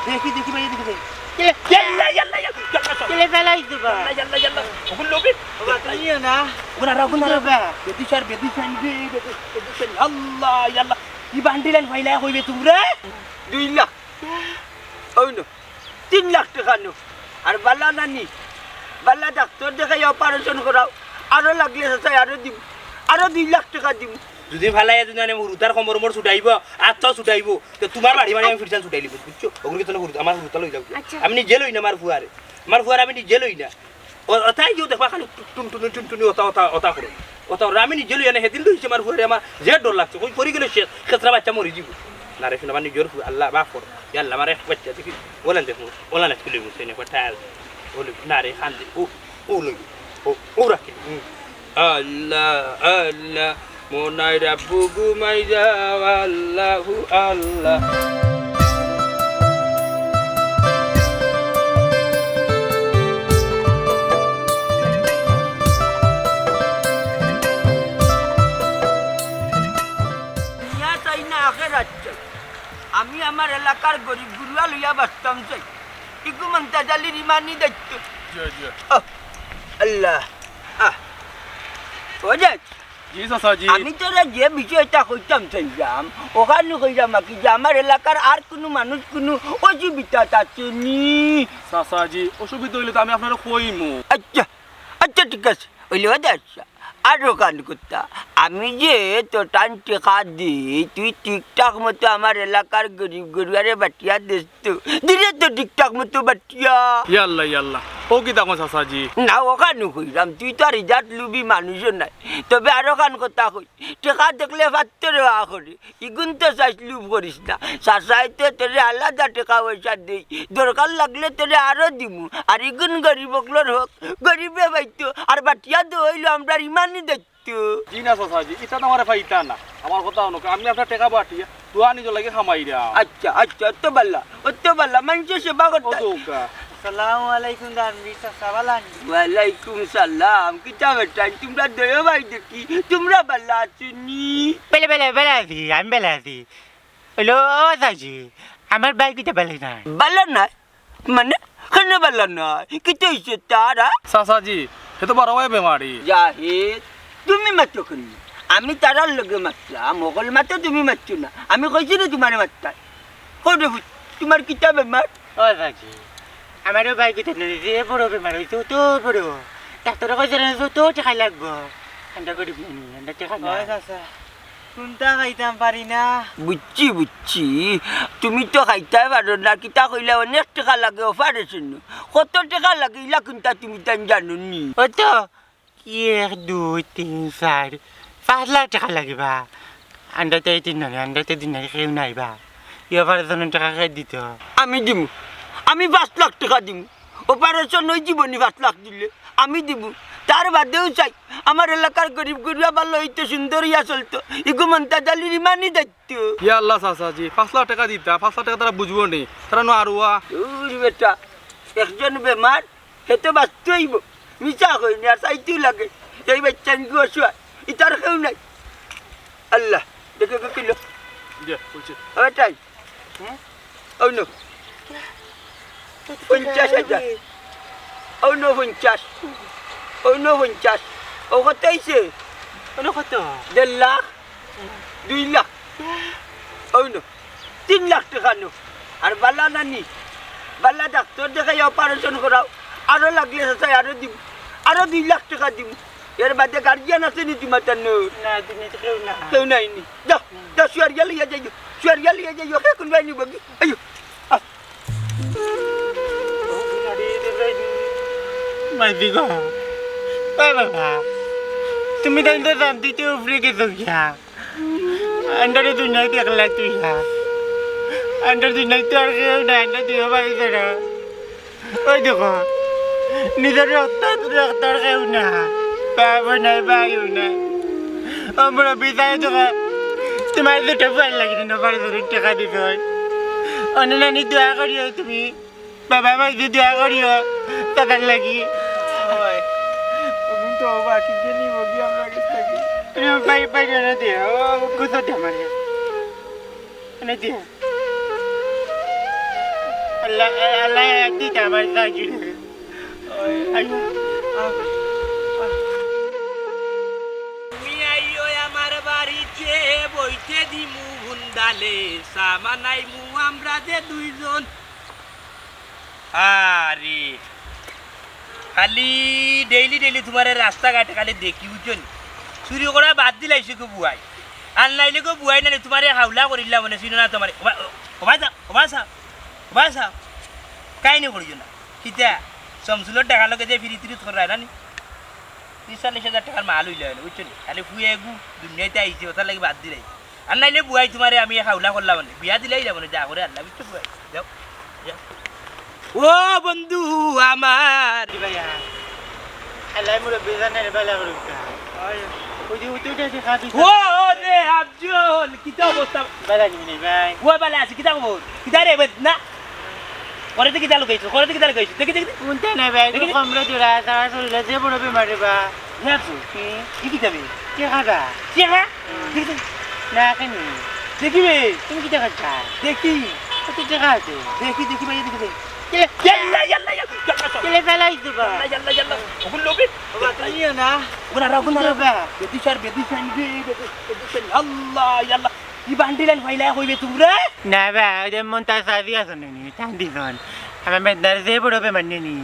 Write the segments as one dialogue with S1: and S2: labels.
S1: দেখি দেখি ভাই দেখি
S2: يلا يلا يلا
S1: কেলে ফেলাই দিবা
S2: يلا يلا قول له بيت
S1: বাবা তুমিও না
S2: قلنا
S1: বাবা
S2: بدي شر الله يلا يبانديلن ফাইলা কইবে তোমরা 2 লাখ ওইনো 3 লাখ টাকা নো আর বালা নানি বালা ডাক্তার দেখাই অপারেশন করাও আরো লাগলে চাই আরো 2 লাখ টাকা দিব যদি ফালাই যদি আমি রুতার কমর মোর ছুটাইব আত্মা ছুটাইব তো তোমার বাড়ি বাড়ি আমি ফিরসান ছুটাইলি বুঝছো ওগুলো তো আমার রুতা লই যাও আমি নিজে লই না আমার ফুয়ার আমি নিজে লই না ওটাই যে দেখবা খালি টুনটুনি ওটা করে ওটা আমি নিজে লই না হেদিন লইছে আমার ফুয়ারে আমার যে ডর লাগছে কই পরি গেলে সে ক্ষেত্রা বাচ্চা মরি যাব না রে শুনা মানে জোর আল্লাহ মাফ কর আল্লাহ আমার এক বাচ্চা দেখি বলেন দেখো ওলা না স্কুলে মুছে না কথা বলে না রে খান ও লই ও রাখি আল্লাহ আল্লাহ Monai rabbugu maida wallahu Allah Miah চাই না আখেরাত চাই আমি আমার এলাকার গরিব গুরুয়া লইয়া বাঁচতাম চাই ইকু মন্তাজ আলীর ইমানি দায়িত্ব আল্লাহ ওজে
S3: জি চাচাজি
S2: আমি তোরা যে বিষয়টা কইতাম চাইলাম ওখানে কইলাম কি যে আমার এলাকার আর কোনো মানুষ কোনো অসুবিধা আছে নি
S3: চাচাজি অসুবিধা হইলে তো আমি আপনারা কইমু
S2: আচ্ছা আচ্ছা ঠিক আছে হইলে আচ্ছা আরো কান করতা আমি যে তো টান টেকা দিই তুই ঠিকঠাক মতো আমার এলাকার গরিব গরিবারে বাটিয়া দিস তো দিলে তো ঠিকঠাক মতো বাটিয়া
S3: ইয়াল্লা ইয়াল্লা ও কি দেখো চাচাজি
S2: না ওখানে কইলাম তুই তো আর ইজাত লুবি মানুষও নাই তবে আরো কান কথা কই টেকা দেখলে ভাবতে রেওয়া করি ইগুন তো চাইস লুব করিস না চাচাইতে তোরে আলাদা টাকা পয়সা দেই দরকার লাগলে তোরে আরো দিমু আর ইগুন গরিবগুলোর হোক গরিবে পাইতো আর বাটিয়া তো হইলো আমরা ইমানই দেখতো
S3: জি না চাচাজি এটা তো আমার ফাইতা না আমার কথা হলো আমি আপনার টাকা বাটিয়া তুয়া নিজে লাগে খামাইরা
S2: আচ্ছা আচ্ছা অত বাল্লা মানুষের সেবা করতে
S1: আসসালামু আলাইকুম দানবীর চাচা বালান
S2: ওয়ালাইকুম সালাম কিতা বেটাই তোমরা দয়া ভাই দেখি তোমরা বাল্লা আছনি
S1: বেলা আছি আমি বেলা আছি হ্যালো চাচি আমার বাইক কিটা বেলা নাই
S2: বাল্লা নাই মানে কেন বাল্লা নাই কিতা হইছে তারা
S3: চাচাজি সে তো বড় হয় বেমারি
S2: জাহিদ তুমি মাত্র কেন আমি তারার লগে মাতলাম মোগল মাত্র তুমি মাত্র না আমি কইছি না তোমার মাত্রা কই তোমার কিতা বেমার
S1: ও চাচি আমারও বাইক কিটা নেই যে বড় বেমার হইছে তো বড় ডাক্তার কইছে না তো টাকা লাগবো আমরা গরিব নি আমরা টাকা নাই চাচা কোনটা খাইতাম পারি না
S2: বুঝছি তুমি তো খাইতে পারো না কিতা কইলে অনেক টাকা লাগে অপারেশন কত টাকা লাগে ইলা কোনটা তুমি তাই জানো নি
S1: ও তো 1 2 3 4 5 লাখ টাকা লাগিবা আন্দাতে দিন কেউ নাই বা অপারেশনের টাকা খাই দিত
S2: আমি দিমু আমি 5 লাখ টাকা দিমু অপারেশন হয়ে জীবনী 5 লাখ দিলে আমি দিব তার বাদেও চাই আমার এলাকার গরিব গরিবা ভালো হইতো সুন্দর ইয়া চলতো ইগু মন্তাজ আলীর ইমানই দায়িত্ব
S3: ইয়া আল্লাহ চাচাজি 5 লাখ টাকা দিতা 5 লাখ টাকা তারা বুঝবো নি তারা নো আরুয়া
S2: বেটা একজন বেমার হেতে বাঁচতে হইব মিশা কইনি আর চাইতেও লাগে এই বাচ্চা নিকে অসুয়া ইতার কেউ নাই আল্লাহ দেখে কিলো ওটাই ও নো 50,000 ও নো 50 ও নো 50 ও কত হইছে
S1: কোনো কত
S2: 1.5 লাখ 2 লাখ ও নো 3 লাখ টাকা নো আর বালা নানি বালা ডাক্তার দেখাই অপারেশন করাও আরো লাগলে চাই আরো 2 লাখ টাকা দিব এর বাদে গার্জিয়ান আছে নি তোমার নো
S1: না দিনে তো কেউ না
S2: কেউ নাই নি যাও সুয়ারিয়া লিয়া যাইও কে কোন বাইনি বগি আইও
S1: মাইদি গো বাবা তুমি তো ইন্দর শান্তিতে উপরে গেছো গিয়া আন্ডারে তুই নাই দেখলা তুই আন্ডার তুই নাই তো আর কেউ নাই আন্ডার তুই বাড়ি না ওই দেখো নিজের রক্তার কেউ না বাবা নাই ভাইও নাই আমরা বিদায় দেখা তোমার দুটো ভয় লাগে না বাড়ি ধরে টাকা দিতে হয় অন্য নানি দোয়া করিও তুমি বাবা ভাই যদি দোয়া করিও টাকার লাগি তো বাকি জানি বগি আমরা কাছে তুমি পাই না দে ও কোথা দে আমারে না দে আল্লাহ আল্লাহ দিতে আমার সাহায্য
S2: মিয়াইও আমার বাড়িতে বইতে দিমু হুন্ডালে সামানাই মু আমরা যে দুইজন আরে খালি ডেইলি তোমার রাস্তাঘাটে খালি দেখি বুঝছেন চুরি করা বাদ দিলাইছে গো বুয়াই আর নাইলে গো বুয়াই নাইলে তোমার হাওলা করিলাম মানে শুনো না তোমার ওবাসা কাহিনী করিও না কিতা সমসুলোর টাকা লগে যে ফিরি তিরি ধরা না 30-40,000 টাকার মাল হইল বুঝছেন খালি ফুয়ে গু দুনিয়াতে আইছে ওটা লাগে বাদ দিলাই আর নাইলে বুয়াই তোমারে আমি হাওলা করলাম মানে বিয়া দিলাই যাব না যা করে আল্লাহ বুঝছো বুয়াই যাও ও বন্ধু আমার
S1: ভাইয়া আল্লাহ মোরে বেজানের বেলা করুকা ওই যে উঠে দেখা দিছ
S2: ও রে আফজল কিতা অবস্থা
S1: বেলা নিবি ভাই
S2: ও বেলা আছে কিতা খবর কিতা রে না করে দেখি চালু কইছো দেখি
S1: কোনটা না ভাই কমরে জোড়া তারা চলে যে বড় বেমার রে বা
S2: হ্যাঁ কি যাবে
S1: কে খাবা
S2: কি হ্যাঁ
S1: না কেন
S2: দেখিবে
S1: তুমি কি দেখাচ্ছা
S2: দেখি
S1: কত দেখা আছে
S2: দেখি ভাই দেখি
S1: ইয়াল্লা কেলে ফেলাই দিবা
S2: ইয়াল্লা ওগুলো লোবে
S1: বাতালিও না
S2: ওগুলো
S1: বা
S2: বেদি আল্লাহ ইয়াল্লা ই বান্ডিলেন ফাইলা কইবে তোমরা
S1: না বা ওই মন্তাজ সাদি আছে নি টান্ডিজন আমার মেদার যে বড় বেমার নি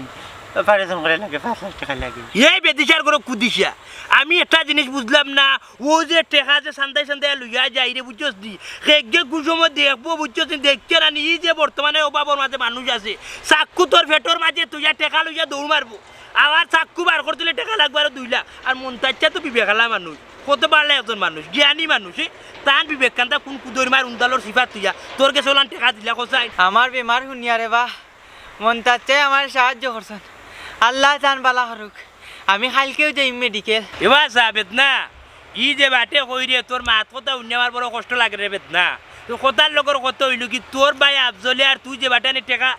S1: অপারেশন করে লাগে 5 টাকা লাগে
S2: এই বেদিশার করে কুদিশা আমি একটা জিনিস বুঝলাম না ও যে টেকা যে সান্দাই লইয়া যাই রে বুঝছস নি হেগে গুজম দেখবো বুঝছস নি দেখতে না নি যে বর্তমানে অভাবর মাঝে মানুষ আছে চাক্কু তোর ফেটর মাঝে তুইয়া টেকা লইয়া দৌড় মারবো আবার চাক্কু বার করতে টাকা লাগবে আর 2 লাখ আর মন্তাজটা তো বিবেকালা মানুষ কত পারলে একজন মানুষ জ্ঞানী মানুষ তান বিবেক কান্তা কোন কুদর মার উন্দালোর সিফাত তুইয়া তোর কে চলান টেকা দিলা কোসাই
S4: আমার বেমার শুনিয়া রে বা মন্তাজ চাই আমার সাহায্য করছেন আল্লাহ জান বালা করুক আমি কালকেও যাই মেডিকেল
S2: এবার সাবেদ না ই যে বাটে কই রে তোর মাত কথা উন্নবার বড় কষ্ট লাগে রে বেদ না তো কথার লগর কত হইল কি তোর ভাই আফজলে আর তুই যে বাটানে টেকা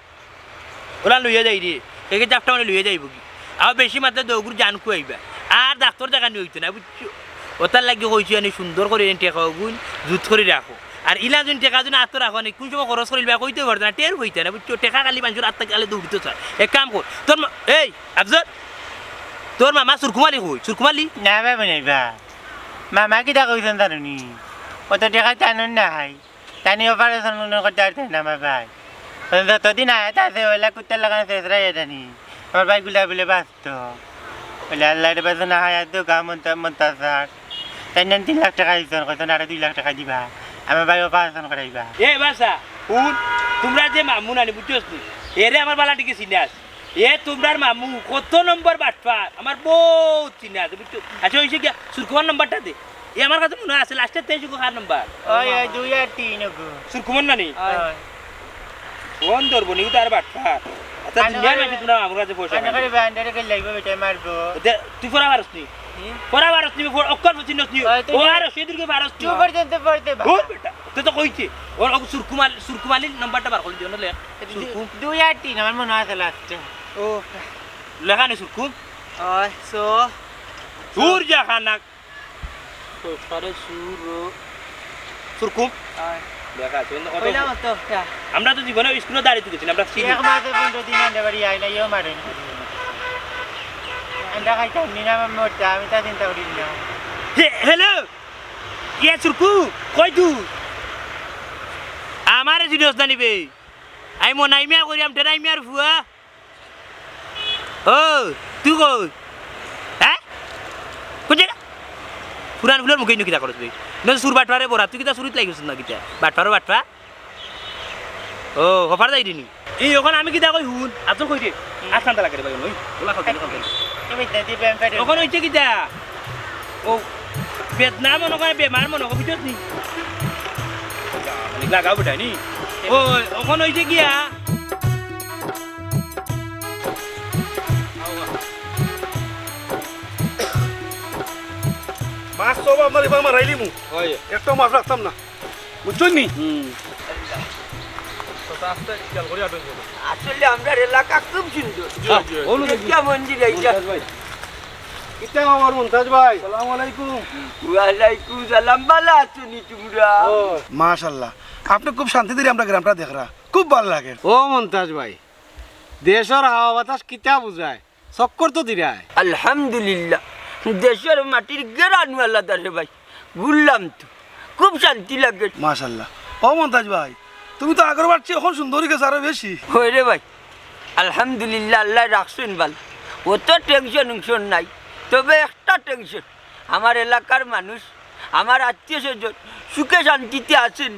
S2: ওরা লইয়া যাই রে একে চাপটা মানে লইয়া যাইব কি আর বেশি মাত্রা দৌগুর জান খুয়াইবা আর ডাক্তার দেখানি হইতো না বুঝছো ওটার লাগে কইছি আমি সুন্দর করে টেকা গুণ জুত করে রাখো আর ইলা যদি টেকা যদি আত্ম রাখো না কোন সময় খরচ করিবা কইতে পারতো না টের হইতে না বুঝছো টেকা খালি মানুষের আত্মা গেলে দৌড়িতে চায় এক কাম কর তোর এই আফজল তোর মামা সুরকুমালি কই সুরকুমালি
S1: না ভাই বানাইবা মামা কিটা কইছেন জানুনি কত টাকা টানুন নাই টানি অপারেশন করতে পারতেন না আমার ভাই যতদিন আয়াত আছে ওইলা কুত্তার লাগানো শেষ রাই জানি আমার ভাই গুলা বলে বাঁচত বলে আল্লাহ বাঁচো না হায়াত দো গা মন্তাজ স্যার তাই 3 লাখ টাকা দিচ্ছেন কইছেন আর 2 লাখ টাকা দিবা আমার ভাই অপারেশন করাইবা
S2: এ বাসা শুন তোমরা যে মামু নানি বুঝছস নি এরে আমার বালা টিকে চিনে আছে এ তোমরার মামু কত নম্বর বাটপার আমার বহুত চিনে আছে বুঝছো আচ্ছা হইছে কি সুরকুমার নাম্বারটা দে এ আমার কাছে মনে আছে লাস্টে 23 কার নাম্বার
S1: ওই 2 আর 3 গো
S2: সুরকুমার নানি ফোন ধরবো নি তার বাটপার আচ্ছা দুনিয়ার মাঝে তোমরা আমার কাছে পয়সা
S1: আনা করে বান্ডারে কে লাগবে বেটা মারবো
S2: তুই ফরা পারস নি ফরা পারস নি অক্কর চিনস নি ও আর সেদিকে পারস নি
S1: 2 পর্যন্ত পড়তে বা
S2: ও বেটা তুই তো কইছে ওর সুরকুমালির নাম্বারটা বার করে দিও না লে
S1: 2 আর 3 আমার মনে আছে লাস্টে
S4: ও
S2: লেখা নেই সুরকুম
S4: ওই সো
S2: সুর জাহানাক সরে সুরকুম লেখা আছে
S4: কইলাম তো
S2: আমরা তো জীবনে স্কুলে দাঁড়িয়ে গেছি আমরা চিনি
S1: এক মাসে 15 দিন আন্ডা বাড়ি আইনা ইও মারেন আন্ডা খাইতে নিনা মোটা আমি তা চিন্তা করি না
S2: হ্যালো ইয়ে সুরকু কই তুই আমারে জিনিস জানিবে আমি মনাই মিয়া করিয়াম টেনাই মিয়ার ফুয়া ও তুই কই হ্যাঁ কোথায় পুরান ফুলের মুখে কিতা করছ তুই না সুর বাটপারে বড়া তুই কিতা সুরিত লাগিস না কিতা বাটপা ও হফার যাই দিনি এই ওখানে আমি কিতা কই হুন আতো কই দে আসান্তা লাগে রে ভাই ওই ওলা খাও
S1: তুমি দাদি ব্যাংকে
S2: ওখানে হইছে কিতা ও বেদনা মনে করে বেমার মনে করে বুঝছস নি লাগাও বেটা নি ও ওখানে হইছে গিয়া
S3: মাছ সব আপনার এবার মারাইলি মু একটা মাছ রাখতাম না বুঝছেন নি
S2: আসলে আমরা এলাকা খুব সুন্দর কেমন
S3: কিতা আমার মন্তাজ ভাই সালাম আলাইকুম
S2: ওয়ালাইকুম সালাম ভালো আছো নি তোমরা
S3: মাশাআল্লাহ আপনি খুব শান্তি দিয়ে আমরা গ্রামটা দেখরা
S5: খুব ভালো লাগে।
S6: ও মন্তাজ ভাই, দেশের হাওয়া বাতাস কিতা বুঝায়, চক্কর তো দিরায়।
S2: আলহামদুলিল্লাহ, দেশের মাটির গেরানু আলাদা রে ভাই, ঘুরলাম তো খুব শান্তি লাগে।
S5: মাশাল্লাহ। ও মন্তাজ ভাই, তুমি তো আগের বার চেয়ে এখন সুন্দরী গেছো আরো বেশি।
S2: হই রে ভাই, আলহামদুলিল্লাহ, আল্লাহ রাখছেন ভাল, অত টেনশন নাই। তবে একটা টেনশন, আমার এলাকার মানুষ, আমার আত্মীয় স্বজন সুখে শান্তিতে আছেন।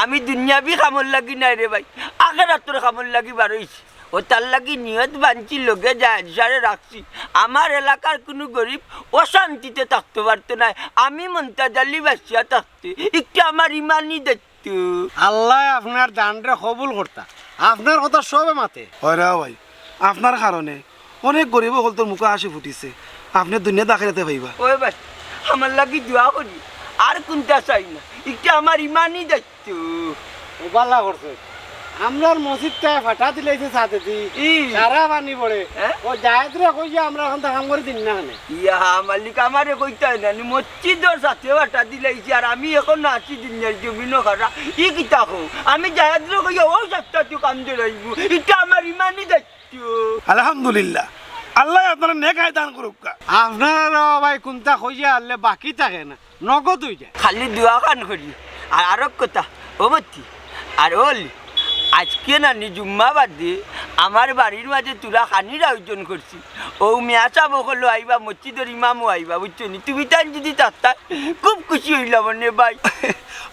S2: আমি দুনিয়াবি খামর লাগি নাই রে ভাই, আখেরাতের খামর লাগি বারইছি। ও তার লাগি নিয়ত বানছি, লোকে সারে রাখছি। আমার এলাকার কোনো গরিব অশান্তিতে থাকতে পারতো না, আমি মন্তাজ আলী বাসিয়া থাকতে। একটু আমার ইমানই দেখত।
S6: আল্লাহ আপনার দানরে কবুল করতা, আপনার কথা সবে মাতে।
S5: হয় রে ভাই, আপনার কারণে অনেক গরিব হল তোর মুখে হাসি ফুটিছে। আপনি দুনিয়া দাখিলাতে ভাইবা।
S2: ওই ভাই, আমার লাগি দোয়া করি, আর কোনটা চাই না, একটু আমার ইমানই দেখত।
S6: ও বাল্লা করছে, আমরার মসজিদটা ফাটা দিলাইছে সাথে দি সারা পানি পড়ে। ও জায়দরে কইয়া আমরা এখন কাম করে দিন না।
S2: ইয়া মালিক, আমারে কইতে হয় না, মসজিদর সাথে বাটা দিলাইছি, আর আমি এখন আছি দুনিয়ার জমিনও খারা। ই কিতা হো, আমি জায়দ্র কইয়া ও সপ্তাহ তুই কাম দিলাইব, এটা আমার ইমানই দেখত।
S5: আলহামদুলিল্লাহ, আল্লাহ আপনার নেকায় দান করুক।
S6: আপনার ভাই কোনটা কইয়া আনলে বাকি থাকে না, নগদ হয়ে যায়।
S2: খালি দোয়া কান করি। আর আরো কথা ও বত্তি, আর ওল আজকে নানি জুম্মা বাদ দিয়ে আমার বাড়ির মাঝে তোরা খানির আয়োজন করছি। ও মিয়া চাবো হলো আইবা, মসজিদের ইমামও আইবা, বুঝছো নি? তুমি তাই যদি চাচ্তা খুব খুশি হইলাম মানে ভাই।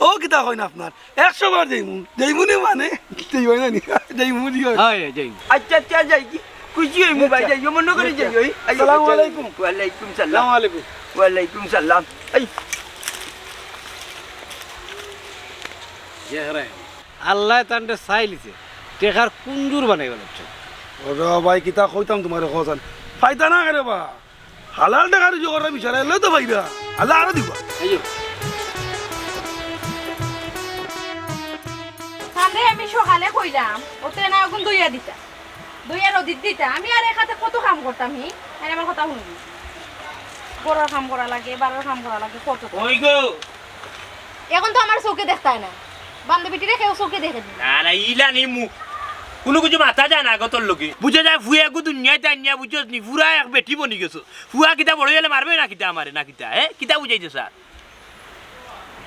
S5: ও কিতা হয় না আপনার 100 বার যাইমুনি মানে যাইমু দিও।
S2: আচ্ছা আচ্ছা, যাই কি খুশি হইমু ভাই, যাইও মনে করে যাই। ওই
S5: আসসালামু আলাইকুম।
S2: ওয়ালাইকুম সালাম। ওয়ালাইকুম সালাম। এই
S6: আল্লাহ তান্ডে চাইলিছে টেকার কুঞ্জুর বানাই গেছে।
S5: ওরে ভাই, কিতা কইতাম তোমার খোঁজান ফায়দা না করে বা হালাল টাকার জোগাড় বিচারে লই তো ভাইরা আল্লাহ আরো দিবা।
S7: সামনে আমি সকালে কইলাম ওতে না আগুন দইয়া দিতা, দইয়া রদিত দিতা। আমি আর এখাতে কত কাম করতাম, আর আমার কথা শুনবি। বড় কাম করা লাগে, বারোর কাম করা লাগে, কত।
S1: ওই গো,
S7: এখন তো আমার চোখে দেখতাই না, বান্ধবীটিরে কেউ চোখে দেখে দিই
S1: না না, ইলা নি মু কোনো কিছু মাথা যায় না গতর লোকে। বুঝে যায় ফুয়া গু দুনিয়ায় টানিয়া, বুঝছ নি? ফুরা এক বেটি বনি গেছো। ফুয়া কিতা বড় হলে মারবে না কিতা আমারে, না কিতা কিতা বুঝাইছে স্যার?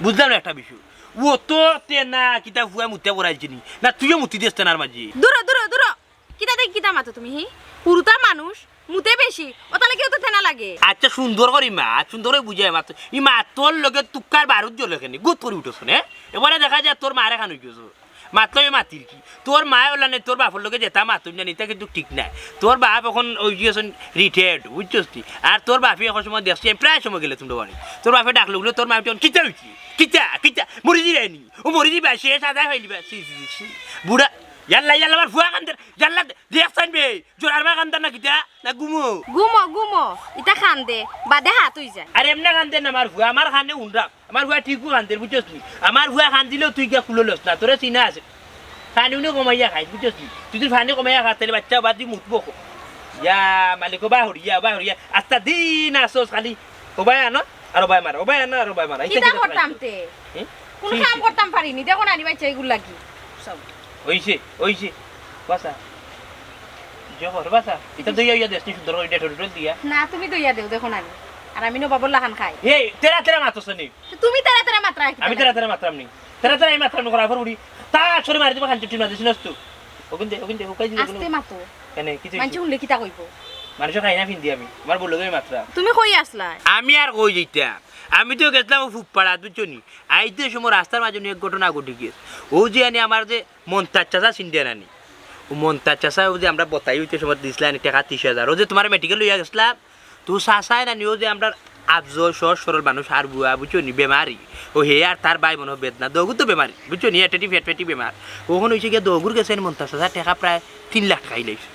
S1: বুঝলাম না একটা বিষয়, ও তো তেনা কিতা ফুয়া মুতে পড়াইছি নি না, তুইও মুতি দিস তেনার মাঝি।
S7: দূর দূর দূর, কিতা দেখ কিতা মাতো তুমি? পুরুতা মানুষ মুতে বেশি, ও তাহলে কেউ তো থেনা লাগে।
S1: আচ্ছা সুন্দর করে মা, সুন্দর করে বুঝাই মাত্র ই মা তোর লগে তুকার বারুদ জ্বলে খেনি গুত করে উঠেছ না। এবারে দেখা যায় তোর মারে খান হয়ে গেছো। মাত্র মাতির কি তোর মা ওলা নেই, তোর বাপর লোকে যেতা মাতুর না নিতা কিন্তু ঠিক নাই। তোর বাপ এখন ওই গিয়েছেন রিটায়ার্ড, বুঝছিস তুই? আর তোর বাপি এখন সময় দেখছি প্রায় সময় গেলে তুমি বাড়ি। তোর বাপে ডাকলো বলে তোর মা কিতা হয়েছি, কিতা কিতা মরি যায়নি, ও মরি যাবা সে সাদা হইলিবা বুড়া। ইয়াল্লা ইয়াল্লা আমার ফুয়া কান্দার, ইয়াল্লা দেখছেন বে জোরার মা কান্দার না কিতা না গুমো
S7: গুমো গুমো ইটা খান দে বাদে হাত হই যায়।
S1: আর এমনি কান্দে না আমার ফুয়া, আমার খানে উন্ডা, আমার ফুয়া ঠিকও কান্দের, বুঝছিস তুই? আমার ফুয়া খান দিলেও তুই গিয়া খুলে লস না, তোরা চিনা আছে। ফানি উনি কমাইয়া খাইস, বুঝছিস তুই? তুই যদি ফানি কমাইয়া খাস তাহলে বাচ্চা বাদ দিয়ে মুতবো। ইয়া মালিক বাই হরিয়া আস্তা দিন আসোস খালি ওবাই আনো আর ওবাই মারা, ওবাই আনো আর ওবাই মারা।
S7: কিতা করতাম তে কোন কাম করতাম পারিনি, দেখো না নিবাই চাই গুলা কি সব
S1: ওইছে ওইছে বাসা জহর বাসা। এটা দইয়া ইয়া দেশনি সুন্দর করে ডেটল দিয়া
S7: না, তুমি দইয়া দেও, দেখো না। আর আমি নো বাবুর লাখান খাই।
S1: এই তেরা তেরা মাতছ নি,
S7: তুমি তেরা তেরা মাত্রা
S1: আমি তেরা তেরা মাত্রাম নি, তেরা তেরা এই মাত্রাম করা ফর উড়ি তা ছরে মারি দিবা খানচটি না দিছিস তুই। ওগুন দে হুকাই দিও
S7: আস্তে মাতো
S1: কেন কিছু
S7: মানছি উনলে কিতা কইব?
S1: মানুষ খাই না ফিন্দি আমি আমার বললো এই মাত্রা।
S7: তুমি কই আসলা?
S1: আমি আর কই যাইতাম, আমি তো গেছিলাম ফুটপাড়া, বুঝছো নি? আইতে সময় রাস্তার মাঝে এক ঘটনা ঘটে গিয়েছে। ও যে আনি আমার যে মন্তাজ চাষা সিন্ডিয়ান আনি, ও মন্তাজ চাষা ও যে আমরা বতাই হইতে সময় দিয়েছিলাম টাকা 30,000। ও যে তোমার মেডিকেল লইয়া গেছিলাম, তো চাষাই নানি ও যে আমরা আফজল সহজ সরল মানুষ আর বুয়া, বুঝছো নি? বেমারি ও হে আর তার ভাই মনে বেদনা, দগুর তো বেমারি, বুঝছো নি? ফেটি বেমার। ওখানে হয়েছে গিয়ে দগুর গেছেন 50,000 টাকা, প্রায় 3 লাখ টাকা লাইছে।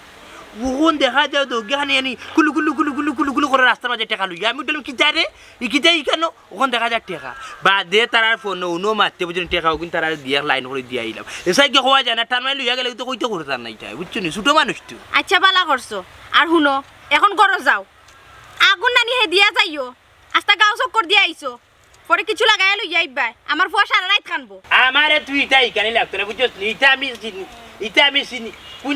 S1: ওখান দেখা যায় দোকানে আনি কুলু কুলু কুলু কুলু কুলু কুলু করে রাস্তার মাঝে টাকা লইয়া। আমি বললাম কিতা রে কিতা কেন? ওখান দেখা যায় টাকা বা দে তার ফোন উনো মারতে বুঝলি টাকা ওখানে তারা দিয়ে লাইন করে দিয়ে আইলাম। এসাই কি হওয়া যায় না, টান মাই লইয়া গেলে তো কইতে করে তার নাই চাই, বুঝছো নি? ছোট মানুষ তো।
S7: আচ্ছা বালা করছো। আর শুনো, এখন গরো যাও, আগুন নানি হে দিয়া যাইও, আস্তা গাও চক্কর দিয়া আইছো, পরে কিছু লাগাই লইয়া আইবা। আমার ফুয়া সারা রাত খানবো।
S1: আমারে তুই তাই কেন লাগতো না, বুঝছো নি? এটা আমি
S2: ইটা আমি চিনি কোন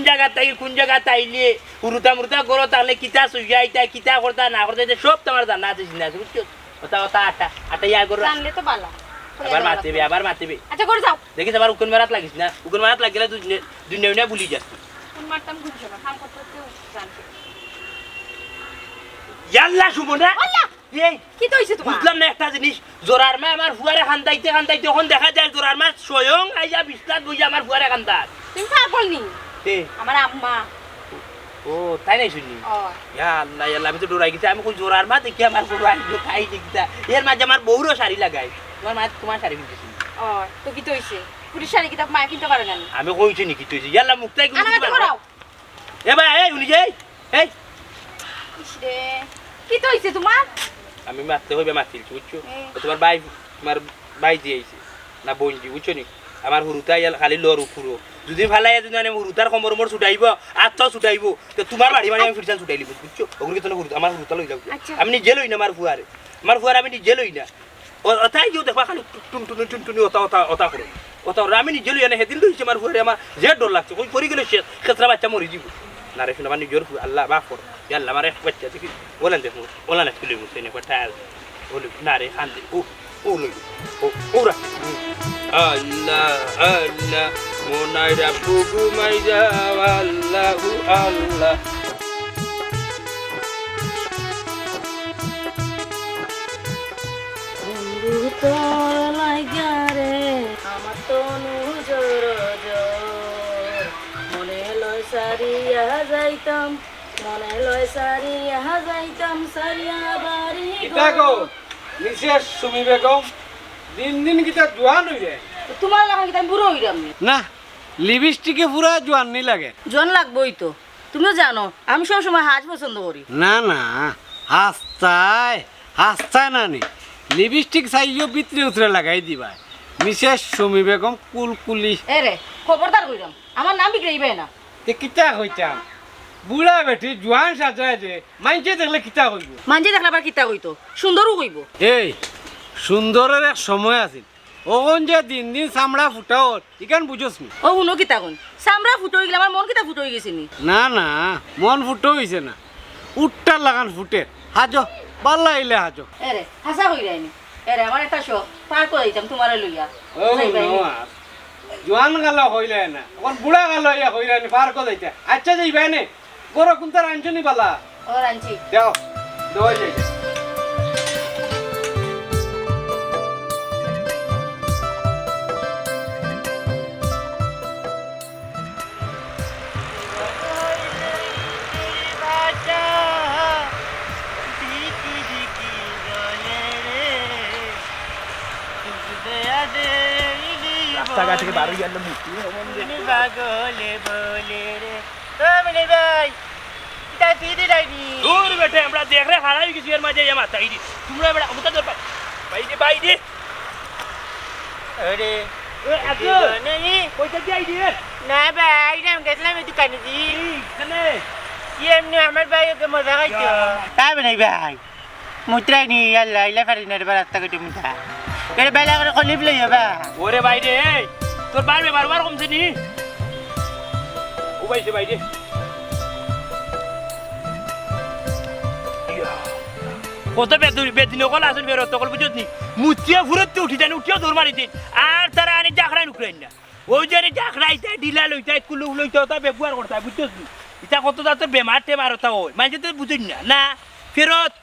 S2: জায়গা তাইলে হুরুতা মুরুতা গরো তাহলে কিতা সুইয়া ইটা কিতা করতা না করতে সব তোমার জানা আছে চিনা আছে বুঝছো ওটা আটা ইয়া করো
S7: জানলে তো বালা
S2: আবার মাতিবে
S7: আচ্ছা করে যাও
S2: দেখিস আবার উকুন মারাত লাগিস না উকুন মারাত লাগলে দুনিয়া ভুলি যাস
S7: কোন মারতাম ঘুরছো না কাম করতে তো জানতে
S2: ইয়াল্লা সুমনা
S7: আল্লাহ
S2: এই
S7: কি তো হইছে তোমার
S2: বুঝলাম না একটা জিনিস জোরার মা আমার ফুয়ারে খান্দাইতে তখন দেখা যায় জোরার মা স্বয়ং আইয়া বিছনাত বইয়া আমার ফুয়ারে খান্দার
S7: তুমি পাগল নি
S2: এ
S7: আমার আম্মা
S2: ও তাই নাই শুনি
S7: ও
S2: ইয়াল্লা আমি তো ডরাই গেছি আমি কোন জোরার মা দেখি আমার বড় আইলো খাই দেখিতা এর মাঝে আমার বউরও শাড়ি লাগাই তোমার শাড়ি কিনতেছি
S7: ও তো কি তো হইছে পুরি শাড়ি কিতাব মা কিনতে পারে না
S2: আমি কইছি নি কি তুই ইয়াল্লা মুক্তাই
S7: আনা
S2: গুলি
S7: করাও
S2: এ ভাই এই উনি যাই এই
S7: ইসরে কি তো হইছে তোমার
S2: আমি মারতে হইবে মারছিল বুঝছো তোমার ভাই দিয়েছে না বঞ্জি বুঝছো নি আমার হুরুতা ইয়াল খালি লরু ফুরো যদি ভালাই যদি আমি হুরুতার খবর মোর ছুটাইব আত্ম ছুটাইব তো তোমার বাড়ি মানে আমি ফিরসান ছুটাই লিব বুঝছো ওগুলো তো হুরুতা আমার হুরুতা লই যাও আমি নিজে লই না আমার ফুয়ারে আমি নিজে লই না ওটাই যে দেখবা খালি টুনটুনি ওটা করে ওটা আমি নিজে লই না সেদিন লইছে আমার ফুয়ারে আমার যে ডর লাগছে কই পরি গেলে শেষ খেতরা বাচ্চা মরি যাব না রে শুনে আমার নিজের আল্লাহ মাফ করো ইয়াল্লা আমার এক বাচ্চা দেখি ওলান দেখো ওলান খুলে বসে নে কথা ওলে না রে খান দে ও লই ওরা আল্লাহ মোনাই রাব্বু মাইজা আল্লাহু আল্লাহ
S7: বন্ধু তোর লাগা রে আমার তো নুজর মনে লয় সারিয়া যাইতাম সারিয়া বাড়ি
S6: কিতা গো মিসেস সুমি বেগম দিন কিতা জোয়ান হই রে
S7: তোমার লাগা কি আমি বুড়ো হইরাম
S6: না লিপস্টিকে পুরা জোয়ান নি লাগে
S7: জন লাগবই তো তুমিও জানো আমি সব সময় হাজ পছন্দ করি
S6: না হাসতায় না নি লিপস্টিক চাইও ভিতরে উতরে লাগাই দিবা মিসেস সুমি বেগম কুলকুলি
S7: এ রে খবরদার কইরাম আমার নাম বিগড়াইবে না
S6: তে কিতা হইতাম বুড়া বেটি জোয়ান সাজায় যে মাইনছে দেখলে কিতা হইব
S7: মানজে দেখলে আবার কিতা কইতো সুন্দরও কইব
S6: এই সুন্দরের এক সময় আছিল ওখন যে দিন চামড়া ফুটাও ইকান বুঝোস নি
S7: ও শুনো কিতা কইন সামরা ফুটো হই গেলে আমার মন কিতা ফুটো হই গেছে নি
S6: না মন ফুটো হইছে না উঠটা লাগান ফুটে হাজো বাল্লা আইলে হাজো
S7: এ রে হাসা কইরাইনি এ রে আমার একটা শখ পার করে দিতাম তোমারে লইয়া
S6: ও নওয়াজ জোয়ান গালো হইলে না এখন বুড়া গালো ইয়া হইলে না পার কো যাইতে আচ্ছা যাইবে নে গরো কোনটা রাঞ্জনি বালা
S7: ও রাঞ্চি
S6: দাও দই যাইতে
S1: রাস্তাঘাট থেকে বারো গেল মুক্তি
S2: দূর বেটে আমরা দেখ রে হারাই গেছি এর মাঝে মাথা আইডি তোমরা বেটা আমতা দর বাইরে
S4: আরে
S2: আব্দুল কইতে কি আইডি
S4: না ভাই আমি গেছিলাম এই দোকানে জি
S2: কেনে
S4: কি এমনি আমার ভাই ওকে মজা খাইতো
S1: তাই নাই ভাই মুদ্রাই নি আল্লাহ ইলা ফারি না রে রাস্তা কেটে মুদ্রা এর বেলা করে কলিপ লই যাবা
S2: ওরে বাইরে তোর বারবে বারবার কমছে নি ও বাইছে বাইরে কত বেদিন কল আসল বেরো তকল বুঝত নি মুতিয়া ফুরতে উঠি জানি উঠিও দৌড় মারি দিন আর তারা আনি জাখড়াই নুকরাইন না ওই যে জাখড়াইতে ডিলা লইতে কুলু লইতে তা ব্যবহার করতে বুঝছস নি এটা কত তোর বেমার টেমার তা ওই মানে তো বুঝুন না ফেরত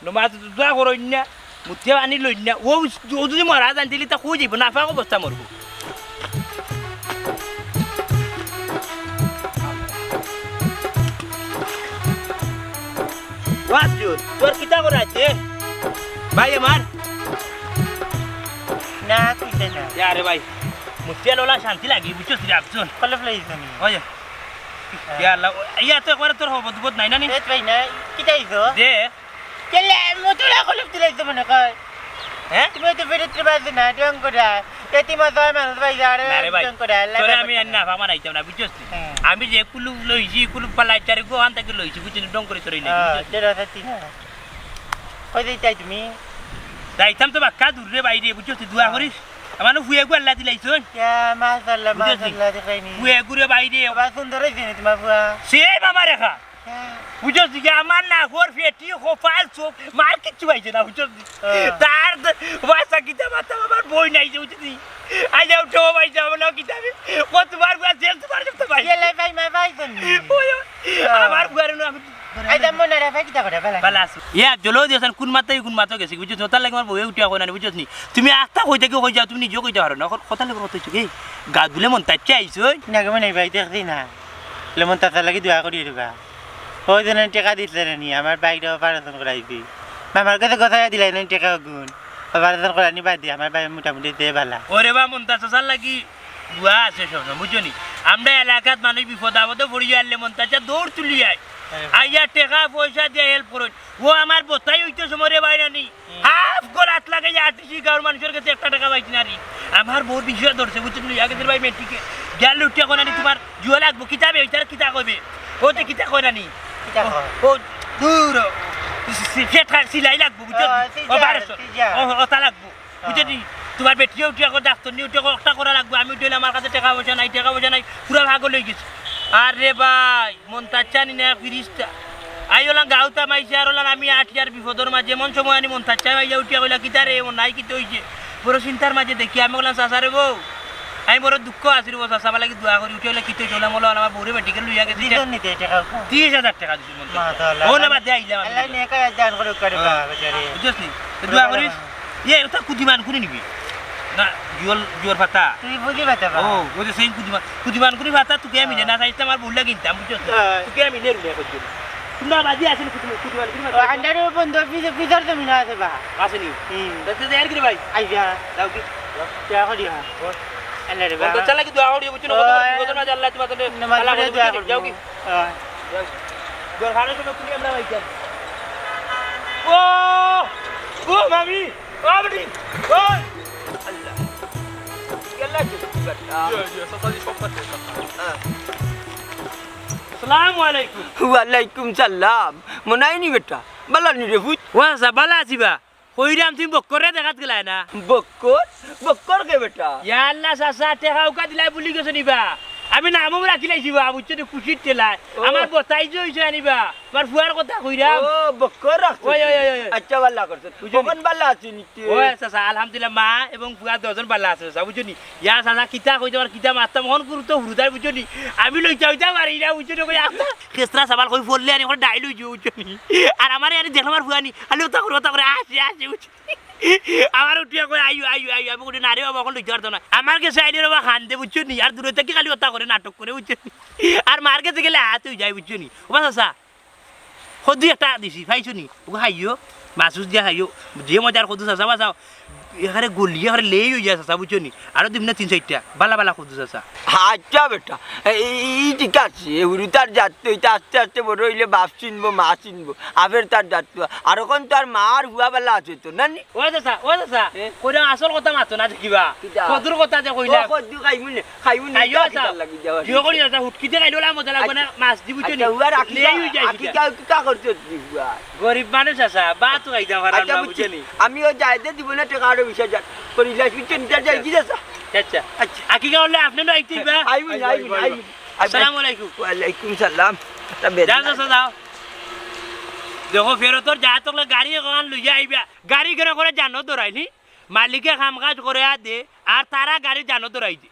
S2: নমাজ দোয়া করইন না মুতিয়া আনি লইন না ও যদি মরা জানতিলি তা কই যাইব নাফা অবস্থা মরব আব্দুল তোর কিতা করাইছে ভাই আমার
S1: না কইতে না
S2: আরে ভাই মুতিয়া লোলা শান্তি লাগি বুঝছস রে আব্দুল
S1: কলিপ লই যানি
S2: ওই ইয়াল্লা ইয়া তো একবার তোর হবত বত নাই না নি
S1: এত ভাই নাই কি তাইছো
S2: দে
S1: কেলে মতুলা কলিপ দিলাইছো মনে কয় হ্যাঁ তুমি তো ফেরত বাজে না ডং করা এতি মজায় মানুষ ভাই যারে
S2: না রে ভাই
S1: ডং করা
S2: তোরে আমি না ভাবা নাই না বুঝছস আমি যে কুলু লইছি কুলু পালাই চারে গো আনতে কে লইছি বুঝছিস ডং করে তোরে নাই
S1: তেরা সাথী না কই যাইতাই তুমি
S2: যাইতাম তো বাক্কা দূর রে বাইরে বুঝছস দোয়া করিস আমার ফুয়ে গু আল্লাহ দিলাইছুন
S4: মাশাআল্লাহ দেখাইনি
S2: ফুয়ে গুরে বাইরে
S4: বাবা সুন্দর হইছে নি তোমার বুয়া
S2: সে মামা রেখা বুঝছ দিকে আমার না ঘর ফেটি খোপাল চোখ মার কিচ্ছু পাইছে না বুঝছ তার বাসা কিতা মাতা আমার বই নাই যে বুঝছি আই যাও তো ভাই যাও না কিতাবে কতবার বুয়া জেল তোমার যেতে ভাই
S4: গেলে ভাই মা ভাই তুমি
S2: আমার বুয়ারে না আমি
S4: আইদা মনে রে ভাই কিটা করে
S2: বালা আছে ইয়া জলো দিছান কোন মাত্রাই গেছে বুঝছ তার লাগে আমার বই উঠিয়া কই না বুঝছ নি তুমি আস্তা কই থেকে কই যাও তুমি নিজে কইতে পারো না কথা লাগে কথা হইছে কি গা দুলে মন তাচ্চে আইছো
S4: না গো নাই ভাই দেখছি না লেমন তাতা লাগি দোয়া করি দিবা ওই দিন টাকা দিছিল নি আমার বাইরে অপারেশন করাইবি আমার কাছে কথা দিলাই না টাকা গুণ অপারেশন করানি বাদ দি আমার ভাই মোটামুটি দে ভালা
S2: ওরে বা মন্তাজ চাচার লাগি দুয়া আছে সব বুঝছো নি আমরা এলাকাত মানুষ বিপদ আপদে পড়ি আনলে মন্তাজা দৌড় তুলি আয় আইয়া টাকা পয়সা দিয়ে হেল্প করুন ও আমার বতাই হইতে সময় বাইরে নি হাফ গলাত লাগে আর্টিসি গাঁর মানুষের কাছে 1 টাকা পাইছি না রি আমার বহুত বিষয় ধরছে বুঝছো নি আগে ভাই মেট্রিকে গেল উঠিয়া কোনানি তোমার জুয়া লাগবো কিতাবে ওইটার কিতা কইবে ও যে কিতা কই নানি ও দূর ফেটা সিলাই লাগবো বুঝছো ও 1200 ও তা লাগবো বুঝছো নি তোমার বেটিও উঠিয়া করে ডাক্তার নিয়ে উঠিয়া একটা করা লাগবো আমি উঠলে আমার কাছে টাকা পয়সা নাই পুরা ভাগ লই গেছি আরে ভাই মন তাচ্চানি না ফিরিস্তা আই ওলা গাউতা মাইছে আর ওলা আমি 8 ইয়ার বিপদর মাঝে মন সময় আনি মন তাচ্চা মাইয়া উঠিয়া কইলা কিতা রে মন নাই কিতে হইছে বড় চিন্তার মাঝে দেখি আমি বললাম চাচারে বউ আমি বড় দুঃখ আছিল বউ চাচা লাগি দোয়া করি উঠিয়া কিতে হইছে বললাম আমার বউরে মেডিকেল লইয়া গেছি 30000 টাকা দিছি মন মাশাআল্লাহ ও না বাদে আইলাম
S4: আল্লাহ নে কাজ দান করে করবা বেচারি
S2: বুঝছনি দোয়া করিস ওটা কুদিমান করে নিবি না জুয়ার ফাতা
S4: তুই বুঝি বাতা
S2: ও ওই যে সেই কুদিমান করে ফাতা তুই আমি না চাইতে আমার ভুল লাগিনতাম বুঝছ তুই আমি নেরু না কইছি তোমরা বাজি আছেন কুদিমান করে ফাতা
S4: আন্ডারে বন্ধ পিছর তুমি না আছে বা
S2: আসেনি দেখতে যাই কি ভাই
S4: আইয়া
S2: দাও কি
S4: টাকা করি হ্যাঁ আল্লাহ রে বাবা
S2: চলা কি দোয়া করি বুঝছ না কত না আল্লাহ তোমাদের আল্লাহ করে যাও কি জোর খানে সময় কুলি আমরা ভাই ও মামি ও মামি ও আল্লাহ কেলা আসসালামু আলাইকুম
S8: ওয়ালাইকুম সালাম মনাই নি বেটা বালা নি রে ভূত
S2: ওয়া বালা আছিবা কইরাম তুমি বক্করে দেখাত গেলাই না
S8: বক্কর কে বেটা
S2: ইয়া আল্লাহ সাসা টাকা উকা দিলাই বুলি গেছ নিবা আমি নামও রাখিলাইছিবা বুঝছো তো খুশির তেলাই আমার বতাই যে হইছে আনিবা তোমার ফুয়ার কথা কইরাম
S8: ও বক্কর রাখছ
S2: ওই
S8: আচ্ছা বালা করছ কোন বালা আছে নি
S2: ওই সাসা আলহামদুলিল্লাহ মা এবং ফুয়া 10 জন বালা আছে বুঝছো নি ইয়া সাসা কিতা কই তোমার কিতা মাত্তা মন করু তো হুরুদার বুঝছো নি আমি লই যাইতা পারি না বুঝছো নি কই আস্তা খেসরা সাবাল কই ফললে আনি করে ডাইল হইছো বুঝছো নি আর আমার আনি দেখলাম আর ফুয়া নি আলি ওটা করে আসে বুঝছো আমার উঠিয়া কই আইও আমি কোন নারী বাবা কোন লইতে পারতো না আমার কাছে আইলে বাবা খান দে বুঝছো নি আর দূরে থেকে খালি ওটা করে নাটক করে বুঝছো নি আর মার কাছে গেলে হাত হই যায় বুঝছো নি ও বাসা খদু একটা দিছি পাইছো নি ও খাইও মাসুস দিয়া খাইও যে মজার খদু চাচা বাসাও এখানে গলিয়ে এখানে লেই হয়ে যায় চাচা বুঝছো নি আরো দিন না 3-4টা বালা খদু চাচা
S8: আচ্ছা বেটা এই ঠিক আছে হুরু তার যাত্রা হইতে আস্তে আস্তে বড় হইলে বাপ চিনবো মা চিনবো আবের তার যাত্রা আর এখন তার মা আর হুয়া বেলা আছে তো না
S2: ও চাচা কইরা আসল কথা মাতো না দেখিবা খদুর কথা যে কইলা
S8: খদু খাইমুনে
S2: আইও চাচা জিও করি চাচা হুটকিতে খাইলো না মজা লাগবে না মাছ দি বুঝছো নি
S8: হুয়া রাখলি
S2: লেই হয়ে যায়
S8: কা করতে হুয়া
S2: গরিব মানুষ চাচা বা তো খাইতে পারা না বুঝছো নি
S8: আমিও যাইতে দিব না টাকা আরো 20000 করিলা বুঝছো নি যাই কি চাচা
S2: আচ্ছা আকি গাওলে আপনি না আইতিবা আসসালামু আলাইকুম
S8: ওয়ালাইকুম সালাম
S2: যাও যাও দেখো ফেরতর যা তকলে গাড়ি এখন লইয়া আইবা গাড়ি করে জানো দরাইনি মালিকে কাম কাজ করে দে আর তারা গাড়ি জানো দরাই দে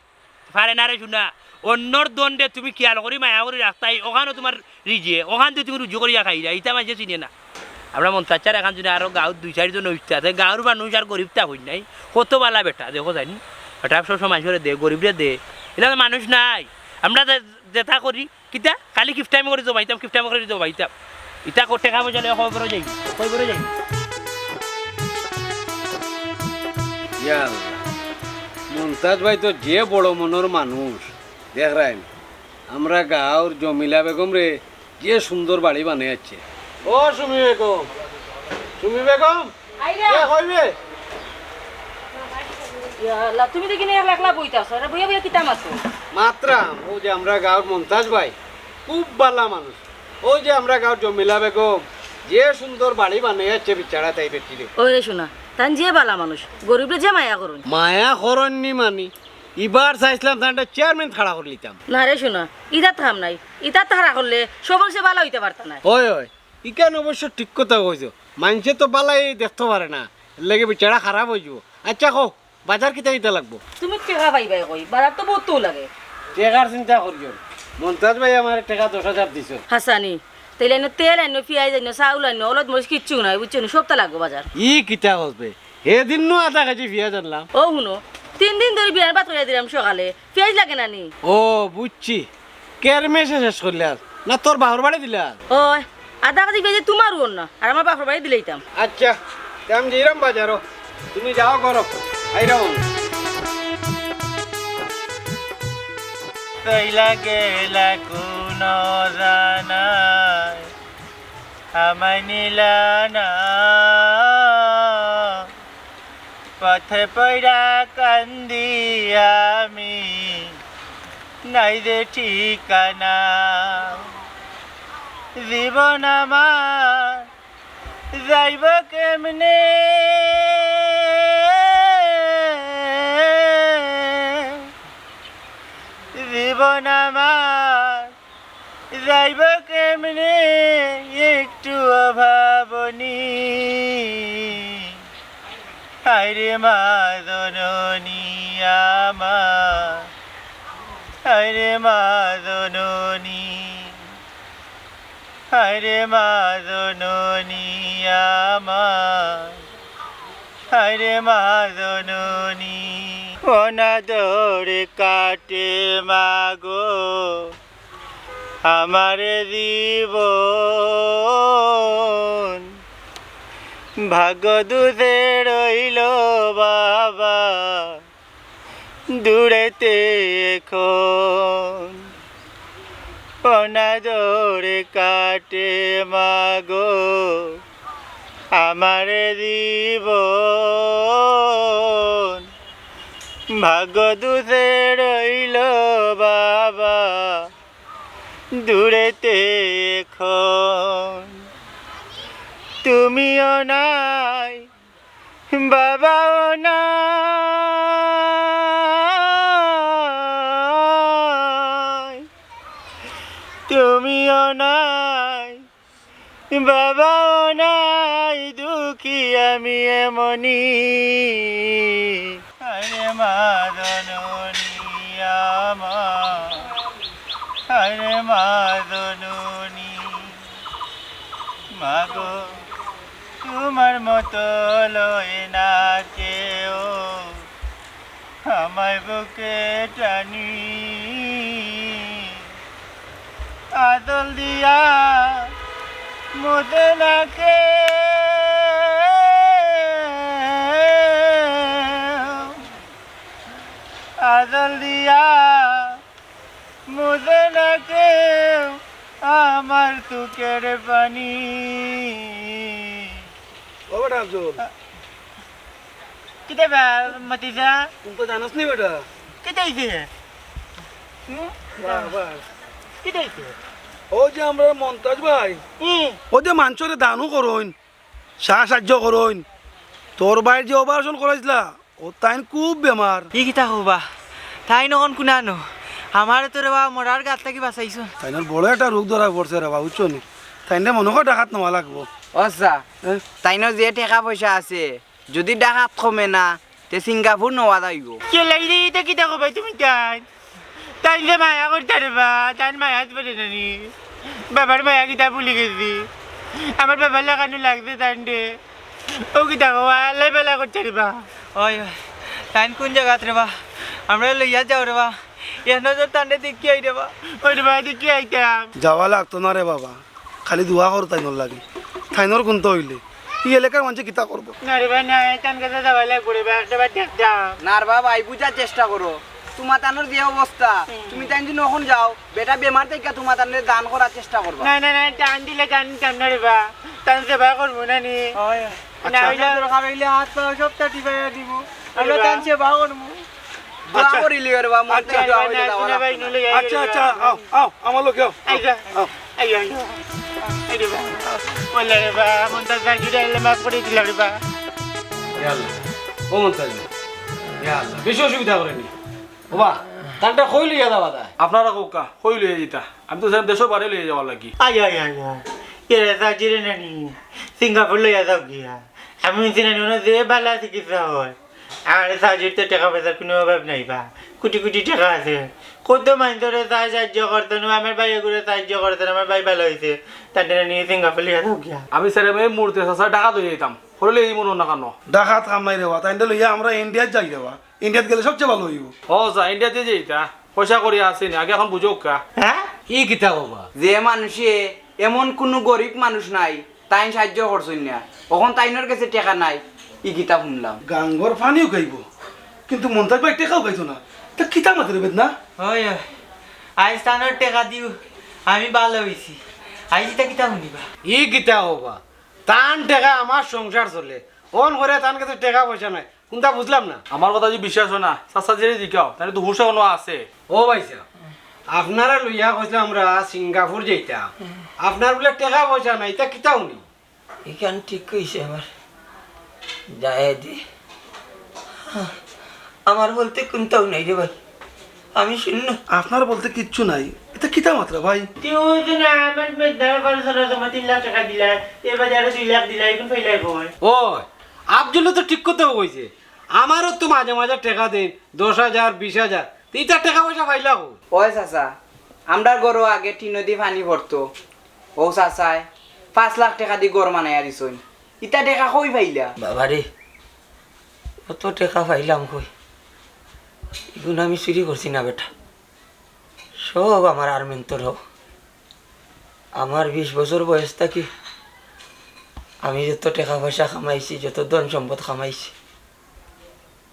S2: পারে না রে শুনা অন্যর দণ্ডে তুমি খেয়াল করি মায়া করে রাস্তায় ওখানে তোমার রিজে ওখান থেকে তুমি রুজু করিয়া খাই যা ইটা মাঝে চিনে না আমরা মন্তাচার এখন যদি আরো গাঁত 2-4 জন উঠতে আছে গাঁর মানুষ আর গরিবটা হই নাই কত বালা বেটা দেখো জানি এটা সব মানুষ করে দে গরিবরে দে এটা মানুষ নাই আমরা যেটা করি কিতা খালি কিফ টাইম করে জমাইতাম ইটা করতে খাবো চলে খবর যাই
S6: মন্তাজ ভাই তো যে বড় মনের মানুষ দেখ রাইন আমরা গাঁর জমিলা বেগম রে যে সুন্দর বাড়ি বানিয়েছে ও সুমি বেগম কইবে
S7: তুমি দেখি একলা বইতাছো বইয়া কিতা মাতো
S6: মাত্রাম ও যে আমরা গাঁর মন্তাজ ভাই খুব ভালো মানুষ ও যে আমরা গাঁর জমিলা বেগম যে সুন্দর বাড়ি বানিয়েছে বিচারা তাই বেটি রে
S9: ওরে শোনা তান যে বালা মানুষ গরিবরে যে মায়া করুন
S6: মায়া করণনি মানি এবার চাইছিলাম তাহলে চেয়ারম্যান খাড়া করে লিতাম
S9: না রে শোনা ইটা থাম নাই ইটা তাহারা করলে সবল সে বালা হইতে পারত না
S6: ওই ওই ইকান অবশ্য ঠিক কথা কইছো মানুষে তো বালাই দেখতে পারে না লেগে বেচারা খারাপ হয়ে যাব আচ্ছা কো বাজার কিতা দিতে লাগবো
S9: তুমি টেকা পাইবাই কই বাজার তো বহুত লাগে
S6: টেকার চিন্তা করিও মন্তাজ ভাই আমার টাকা 10,000 দিছো
S9: হাসানি তেল আইনো তেল আইনো পিঁয়াজ আইনো চাউল আইনো অলদ মরিচ কিচ্ছু নাই বুঝছো সবটা লাগবো বাজার
S6: ই কিতা হসবে এদিন নো আধা কেজি পেঁয়াজ আনলাম
S9: ও শুনো 3 দিন ধরে বিয়ার ভাত করে দিলাম সকালে পেঁয়াজ লাগে না নি
S6: ও বুঝছি কেরমেশে শেষ করলে আর না তোর বাহর বাড়ি দিলা
S9: ওই আধা কেজি পেঁয়াজ তোমার ওর না আর আমার বাপর বাড়ি দিলেইতাম
S6: আচ্ছা আমি যাইরাম বাজারও তুমি যাও করো আইরাম
S4: তৈলা গেলা কোন জানাই আমায় নিলা না পথে পড়া কান্দি আমি নাই যে ঠিকানা জীবন আমার যাইব কেমনে জীবন আমার যাইব কেমনে একটু অভাবনী হায়রে মা জননী আমার হায়রে মা জননী হায়রে মা জননী আমার হায়রে মা জননী অনাদরে কাটে মাগো আমার জীবন ভাগ্য দুধে রইল বাবা দূরেতে এখন অনাদরে কাটে মাগো আমার জীবন ভাগ্য দুধে রইল বাবা দূরেতে এখন তুমিও নাই বাবাও নাই তুমিও নাই বাবাও নাই দুঃখী আমি এমনি আরে মা জননী আমার আরে মা জননী মাগো তোমার মতো লয় না কেউ আমায় বুকে টানি আদল দিয়া মোদে নাকে আদল দিয়া মোদে নাকে আমার তুকের পানি
S5: ও বেটা আফজল
S4: কিতে বা মতিজা
S5: তুমি তো জানাস নি বেটা
S4: কিতে আইছে কিতে আইছে
S5: ও যে আমরা মন্তাজ ভাই ও যে মানুষের দানও করইন সাহায্য করইন তোর ভাইয়ের যে অপারেশন করাইছিলা ও তাইন খুব বেমার
S8: ই কিতা হবা তাই নখন কুনানো আমার তোরে বা মরার গাত লাগি বাঁচাইছো
S5: তাইনের বড় একটা রোগ ধরা পড়ছে রে বাবু চনি তাইনে মনে হয় ডাকাত নেওয়া লাগবো
S8: আচ্ছা তাইনো যে টাকা পয়সা আছে যদি ডাকাত কমে না তে সিঙ্গাপুর নেওয়া যাইব
S4: কে লাগি এটা কিতা কবাই তুমি তাই তাই যে মায়া করতে রেবা তাই মায়া আসবে নানি বাবার মায়া কিতা ভুলে গেছি আমার বাবার লাগানো লাগছে তাই ও কিতা কবা লাই বেলা করতে রেবা
S8: ওই তাই কোন জায়গাত রে বা আমরা লইয়া যাও রে বা এখানে তো টান্ডে দেখি আই রে বা
S4: ওই রে বা দেখি আইতাম
S5: যাওয়া লাগতো না রে বাবা খালি দোয়া কর তাইনর লাগে তাইনর কোনটা হইলে এই এলাকার মানুষ কিতা করবো
S4: না রে ভাই না তান কাছে যাওয়া লাগবে রে বা একটা বার দেখতাম
S8: না রে বাবা আই বুঝার চেষ্টা করো তোমার তানোর যে অবস্থা তুমি তাই যদি নখন যাও বেটা বেমার থেকে তোমার তানের দান করার চেষ্টা করবা
S4: না না না টান দিলে টান টান না রে বা টান সেবা করবো না নি না হইলে
S8: দরকার হইলে হাত পা সবটা টিপাইয়া দিব আমরা টান সেবা করবো দোয়া করিলি রে বাবা মরতে দোয়া হইলে দাও
S5: আচ্ছা আচ্ছা আও আও আমার লোক আও
S4: আইগা আইগা আইগা বলে রে বা মন্তাজ ভাই জুড়ে এলে মাফ করে দিলাম রে বা
S6: ও মন্তাজ বেশি অসুবিধা করেনি ওবা তারটা কই লইয়া যাওয়া যায়
S3: আপনারা কোকা কই লইয়া যেতা আমি তো দেশের বাড়ি লইয়া যাওয়ার লাগি
S4: আয় আয় আয় এরা সাজিরে নানি সিঙ্গাপুর লইয়া যাও গিয়া আমি চিনি না যে বালা চিকিৎসা হয় আমার সাজির তো টাকা পয়সার কোনো অভাব নাই বা কোটি কোটি টাকা আছে কত মানুষের সাহায্য করতেন আমার ভাই করে সাহায্য করতেন আমার ভাই ভালো হয়েছে তার নিয়ে সিঙ্গাপুর লইয়া যাও গিয়া
S3: আমি স্যার আমি মূর্তি চাষা টাকা লইয়া যেতাম হলে এই মনে না কেন
S5: ডাকাত কাম নাই রেবা তাই লইয়া আমরা ইন্ডিয়াত যাই রেবা ইন্ডিয়াত গেলে সবচেয়ে ভালো হইব
S3: ও যা ইন্ডিয়াতে যেতা পয়সা করি আসেনি আগে এখন বুঝো কা
S4: হ্যাঁ
S6: ই কিতা বাবা
S2: যে মানুষে এমন কোনো গরিব মানুষ নাই তাই সাহায্য করছেন না তখন তাইনের কাছে টাকা নাই ই কিতা শুনলাম
S5: গাঙ্গর পানিও খাইব কিন্তু মন্তাজ ভাই টেকাও খাইতো না তা কিতা মাত্র বেদ না
S4: হয় আজ তানোর টাকা দিও আমি ভালো হয়েছি আজ এটা কিতা শুনিবা
S6: ই কিতা বাবা তান টাকা আমার সংসার চলে অন করে তান কাছে টাকা পয়সা নাই কোনটা বুঝলাম না
S3: আমার কথা যে বিশ্বাস হয় না চাষা যে জিকাও তাহলে তো হুসা কোনো আছে
S6: ও ভাইসা আপনারা লইয়া কইলে আমরা সিঙ্গাপুর যাইতাম আপনার বলে টাকা পয়সা নাই তা কিতা উনি
S8: এখান ঠিক কইছে আমার যায় দি আমার বলতে কোনটাও নাই রে ভাই আমি শূন্য
S5: আপনার বলতে কিচ্ছু নাই এটা কিতা মাত্রা ভাই
S4: তুই তো না আমার মেয়ের খরচ হলো তোমার 3 লাখ টাকা দিলা এবার আরো 2 লাখ দিলা এখন ফেলাই কই
S6: ও আফজল তো ঠিক কথাও কইছে আমারও তো মাঝে মাঝে টাকা দেন 10,000 20,000 তিনটা টাকা পয়সা পাইলা কো
S2: ওই চাচা আমরা গরু আগে টিনদি পানি ভরতো ও চাচায় 5 লাখ টাকা দি গড় মানাইয়া দিছই ইটা টাকা কই পাইলা
S8: বাবা রে কত টাকা পাইলাম কই এগুলো আমি চুরি করছি না বেটা সব আমার আর মেন্তর হোক আমার 20 বছর বয়স থাকি আমি যত টাকা পয়সা কামাইছি যত ধন সম্পদ কামাইছি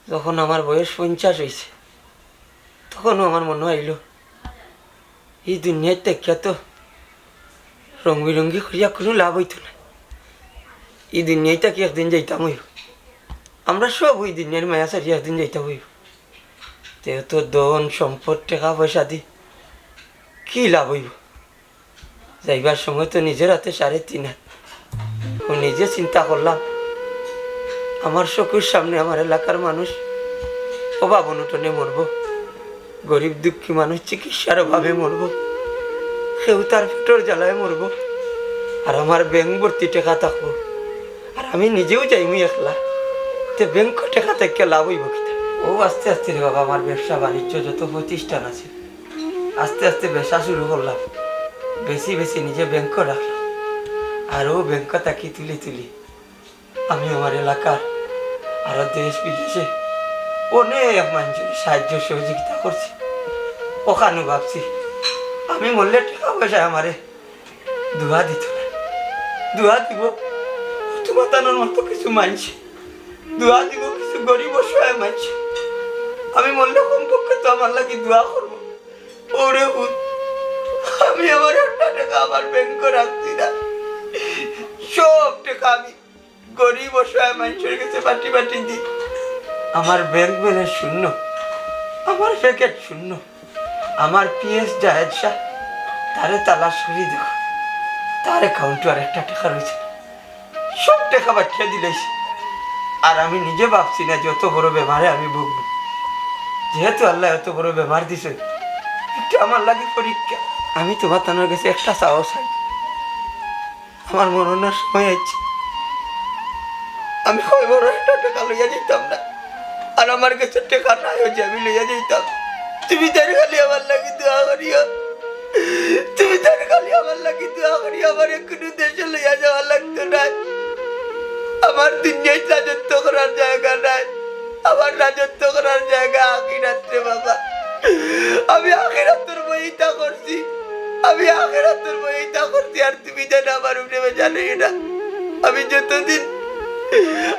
S8: যখন আমার বয়স 50 হয়েছে তখনও আমার মনে হইল এই দুনিয়ায় দেখা তো রং বিরঙ্গি করিয়া কোনো লাভ হইতো না এই দুনিয়ায় থাকি একদিন যাইতাম হইব আমরা সব ওই দুনিয়ার মায়া সারি একদিন যাইতাম হইব তো ধন সম্পদ টাকা পয়সা দি কি লাভ হইব যাইবার সময় তো নিজের হাতে 3.5 হাত ও নিজে চিন্তা করলাম আমার চকুর সামনে আমার এলাকার মানুষ অভাব অনটনে মরবো গরিব দুঃখী মানুষ চিকিৎসার অভাবে মরবো কেউ তার পেটের জ্বালায় মরবো আর আমার ব্যাংক ভর্তি টাকা থাকবো আর আমি নিজেও যাইমু একলা তে ব্যাংক টাকা থেকে লাভ হইব কিনা ও আস্তে আস্তে রে বাবা আমার ব্যবসা বাণিজ্য যত প্রতিষ্ঠান আছে আস্তে আস্তে ব্যবসা শুরু করলাম বেশি বেশি নিজে ব্যাংক রাখলাম আর ও ব্যাংক থাকি তুলি তুলি আমি আমার এলাকার আরো দেশ বিদেশে অনেক মানুষের সাহায্য সহযোগিতা করছি ওখানে ভাবছি আমি মরলে টাকা পয়সা আমারে দুয়া দিত না দুয়া দিব তোমার তানোর মতো কিছু মানছি দুয়া দিব কিছু গরিব অসহায় মানছি আমি মরলে কমপক্ষে তো আমার লাগি দুয়া করবো ওরে ভূত আমি আমার একটা টাকা আমার ব্যাংক রাখছি না সব টাকা আমি গরিব অসহায় মানুষের কাছে বাটি বাটি দিই আমার ব্যাংক ব্যালেন্স শূন্য আমার প্যাকেট শূন্য আমার পিএস জাহেদ শাহ তারে তালা সরি দেখো তার অ্যাকাউন্টে আর একটা টাকা রয়েছে সব টাকা বাটিয়ে দিলেছি আর আমি নিজে ভাবছি না যত বড় বেমারে আমি ভুগবো যেহেতু আল্লাহ এত বড় বেমার দিছে একটু আমার লাগে পরীক্ষা আমি তোমার তানোর কাছে একটা চাও চাই আমার মরণের সময় আছে আমি ওই বড় একটা টাকা লইয়া যেতাম না আর আমার কাছে টাকা নাই হচ্ছে আমি লইয়া যেতাম তুমি তার খালি আমার লাগি দোয়া করিও তুমি তার খালি আমার লাগি দোয়া করিও আমার কোনো দেশে লইয়া যাওয়া লাগতো না আমার দুনিয়ায় রাজত্ব করার জায়গা নাই আমার রাজত্ব করার জায়গা আখিরাতে বাবা আমি আখিরাতের বইটা করছি আমি আখিরাতের বইটা করছি আর তুমি যেন আমার উপরে জানোই না আমি যতদিন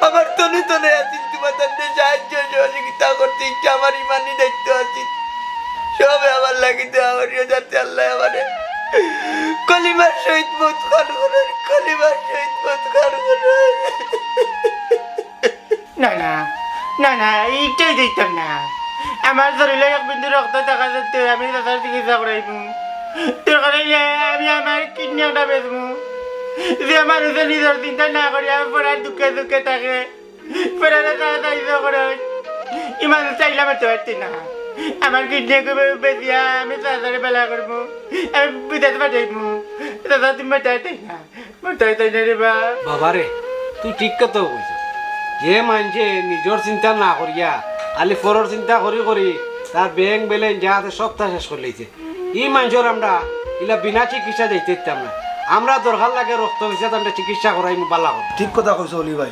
S8: আমার তনু তনে আছি তোমার সাহায্য সহযোগিতা করতে ইচ্ছা আমার ইমানই দায়িত্ব আছি সবে আমার লাগিতে আমারও যাতে আল্লাহ আমারে কলিমার সহিত মত খান করেন কলিমার সহিত মত খান করেন
S4: না না না না এইটাই দিতাম না আমার শরীরে 1 বিন্দু রক্ত থাকা সত্ত্বেও আমি তাদের চিকিৎসা করাইবো তোর কারণে আমি আমার কিডনি একটা বেচবো যে মানুষের নিজের চিন্তা না করি আমি পড়ার দুঃখে দুঃখে থাকে
S1: ফেরারে সাহায্য করুন ইমান চাইলাম তো পারছি না আমার কিডনি বেশিয়া আমি সাহায্যের বেলা করবো আমি বিদেশ পাঠাইবো দাদা তুমি বাটাইতে না বাটাইতে না রে বা
S6: বাবা রে তুই ঠিক কথা কইছ যে মানুষে নিজের চিন্তা না করিয়া খালি পরের চিন্তা করি করি তার ব্যাংক ব্যালেন্স যা আছে সব তা শেষ করে লইছে এই মানুষের আমরা ইলা বিনা চিকিৎসা যাইতে দিতাম না আমরা দরকার লাগে রক্ত বিষয় আমরা চিকিৎসা করাই বালা করব
S5: ঠিক কথা কইছো অলি ভাই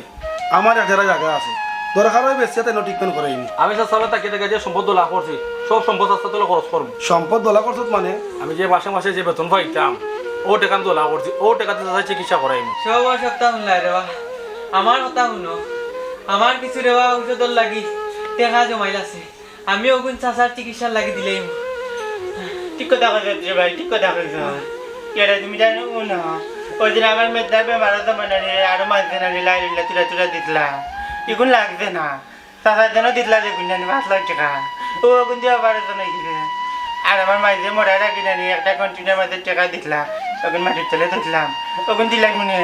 S5: আমার একটা জায়গা আছে দরকার হয় বেশি তাই ট্রিটমেন্ট করাইনি
S3: আমি সালে তাকে দেখে যে সম্পদ লাভ করছি সব সম্পদ আস্তে তোলা খরচ করবো
S5: সম্পদ দলা করছো মানে
S3: আমি যে মাসে মাসে যে বেতন পাইতাম ও টাকা তো লাভ করছি ও টাকাতে চিকিৎসা করাইনি
S10: সব সপ্তাহ শুনলাই রেবা আমার কথা শুনো আমার কিছু রেবা ঔষধর লাগি টেকা জমাইল আছে আমি ওগুন চাচার চিকিৎসার লাগি দিলেই
S1: ঠিক কথা কইছো রে ভাই ঠিক কথা কইছো এরা তুমি জানো না ওই দিন আমার মেয়েটা বেমার তো মানে আরো মাঝে না লাই লিলা তুলা তুলা দিতলা এগুন লাগছে না চাচার জন্য দিতলা দেখুন জানি 5 লাখ টাকা ও ওগুন দিয়ে আবার তো নাই আর আমার মাঝে মরা রাখি না একটা কন্টিনিউর মাঝে টাকা দিতলা ওগুন মাটির তলে দিতলাম ওগুন দিলাই মনে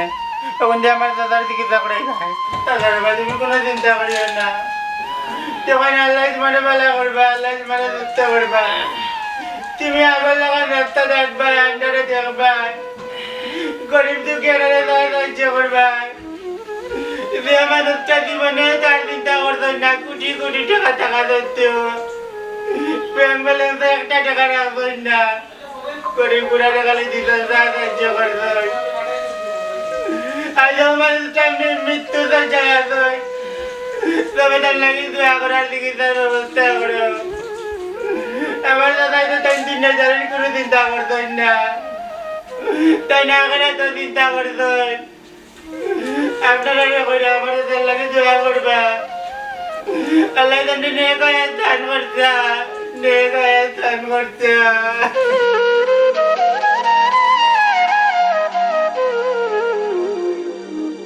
S1: ওগুন দিয়ে আমার চাচার চিকিৎসা করাই ভাই চাচার বাবা তুমি কোনো চিন্তা করিও না তখন আল্লাহ তোমার ভালো করবা আল্লাহ তোমার সুস্থ করবা তুমি আমার লাগান রাস্তা দেখবা আন্ডারে দেখবা গরিব দুঃখের সাহায্য করবা তুমি আমার দুঃখটা জীবনে তার চিন্তা করতো না কোটি কোটি টাকা টাকা ধরত ব্যাংক ব্যালেন্স 1 টাকা রাখবো না গরিব বুড়া টাকালে দিত সাহায্য করতো আজ আমার সামনে মৃত্যু জায়গা তবে তার লাগে দোয়া করার চিকিৎসার ব্যবস্থা করো আমার দাদাই তো 3,000 কোনো চিন্তা করতো না তাই না করে তো চিন্তা করতো আপনারা করে আমার তার লাগে দোয়া করবা আল্লাহ তান্ডে নে কয়ে স্থান করছা নে কয়ে স্থান করছা